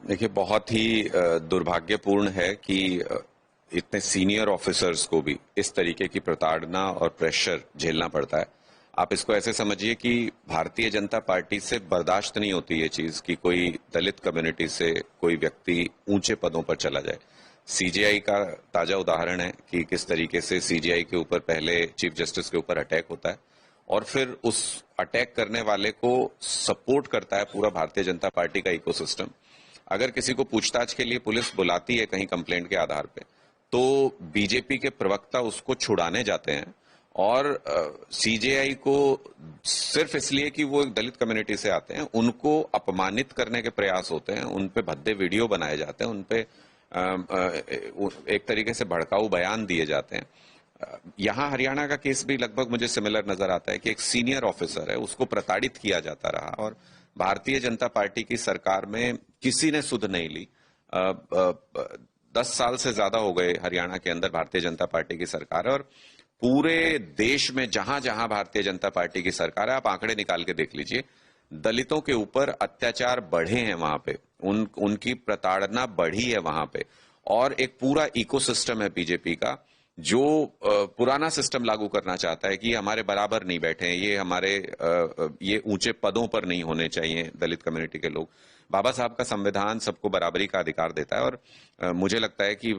देखिए, बहुत ही दुर्भाग्यपूर्ण है कि इतने सीनियर ऑफिसर्स को भी इस तरीके की प्रताड़ना और प्रेशर झेलना पड़ता है। आप इसको ऐसे समझिए कि भारतीय जनता पार्टी से बर्दाश्त नहीं होती ये चीज कि कोई दलित कम्युनिटी से कोई व्यक्ति ऊंचे पदों पर चला जाए। सीजेआई का ताजा उदाहरण है कि किस तरीके से सीजेआई के ऊपर पहले चीफ जस्टिस के ऊपर अटैक होता है और फिर उस अटैक करने वाले को सपोर्ट करता है पूरा भारतीय जनता पार्टी का इकोसिस्टम। अगर किसी को पूछताछ के लिए पुलिस बुलाती है कहीं कंप्लेंट के आधार पे, तो बीजेपी के प्रवक्ता उसको छुड़ाने जाते हैं और सीजेआई को सिर्फ इसलिए कि वो एक दलित कम्युनिटी से आते हैं उनको अपमानित करने के प्रयास होते हैं, उन पे भद्दे वीडियो बनाए जाते हैं, उन पे एक तरीके से भड़काऊ बयान दिए जाते हैं। यहां हरियाणा का केस भी लगभग मुझे सिमिलर नजर आता है कि एक सीनियर ऑफिसर है, उसको प्रताड़ित किया जाता रहा और भारतीय जनता पार्टी की सरकार में किसी ने सुध नहीं ली। 10 साल से ज्यादा हो गए हरियाणा के अंदर भारतीय जनता पार्टी की सरकार है और पूरे देश में जहां जहां भारतीय जनता पार्टी की सरकार है, आप आंकड़े निकाल के देख लीजिए, दलितों के ऊपर अत्याचार बढ़े हैं वहां पे, उनकी प्रताड़ना बढ़ी है वहां पे। और एक पूरा इकोसिस्टम है बीजेपी का जो पुराना सिस्टम लागू करना चाहता है कि हमारे बराबर नहीं बैठे, ये ऊंचे पदों पर नहीं होने चाहिए दलित कम्युनिटी के लोग। बाबा साहब का संविधान सबको बराबरी का अधिकार देता है और मुझे लगता है कि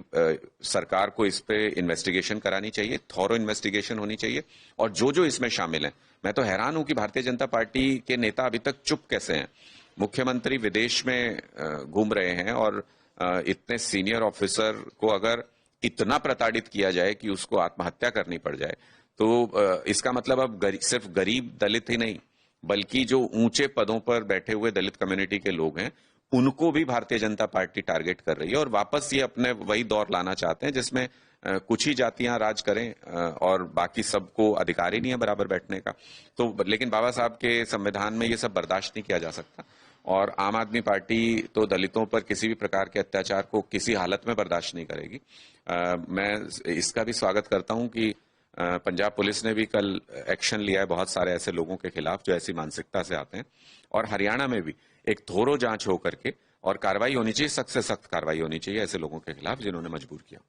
सरकार को इस पे इन्वेस्टिगेशन करानी चाहिए, थॉरो इन्वेस्टिगेशन होनी चाहिए। और जो जो इसमें शामिल हैं, मैं तो हैरान हूं कि भारतीय जनता पार्टी के नेता अभी तक चुप कैसे हैं। मुख्यमंत्री विदेश में घूम रहे हैं और इतने सीनियर ऑफिसर को अगर इतना प्रताड़ित किया जाए कि उसको आत्महत्या करनी पड़ जाए, तो इसका मतलब अब सिर्फ गरीब दलित ही नहीं बल्कि जो ऊंचे पदों पर बैठे हुए दलित कम्युनिटी के लोग हैं उनको भी भारतीय जनता पार्टी टारगेट कर रही है और वापस ये अपने वही दौर लाना चाहते हैं जिसमें कुछ ही जातियां राज करें और बाकी सबको अधिकार ही नहीं है बराबर बैठने का। तो लेकिन बाबा साहब के संविधान में ये सब बर्दाश्त नहीं किया जा सकता और आम आदमी पार्टी तो दलितों पर किसी भी प्रकार के अत्याचार को किसी हालत में बर्दाश्त नहीं करेगी। मैं इसका भी स्वागत करता हूं कि पंजाब पुलिस ने भी कल एक्शन लिया है बहुत सारे ऐसे लोगों के खिलाफ जो ऐसी मानसिकता से आते हैं और हरियाणा में भी एक थोरो जांच हो करके और कार्रवाई होनी चाहिए, सख्त से सख्त कार्रवाई होनी चाहिए ऐसे लोगों के खिलाफ जिन्होंने मजबूर किया।